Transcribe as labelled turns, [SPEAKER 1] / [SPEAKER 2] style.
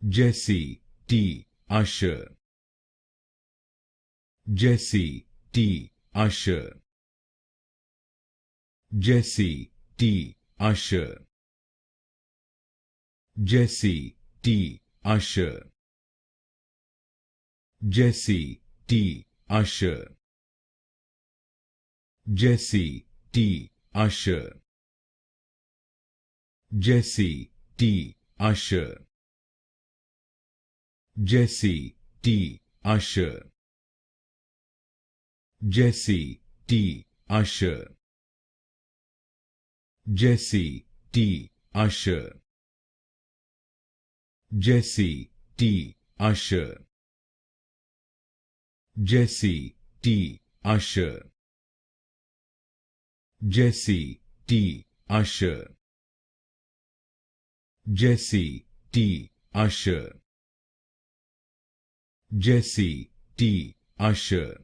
[SPEAKER 1] Jessie T. Usher. Jessie T. Usher. Jessie T. Usher. Jessie T. Usher. Jessie T. Usher. Jessie T. Usher. Jessie T. Usher. Jessie T. Usher. Jessie T. Usher. Jessie T. Usher. Jessie T. Usher. Jessie T. Usher. Jessie T. Usher. Jessie T. Usher. Jessie T. Usher.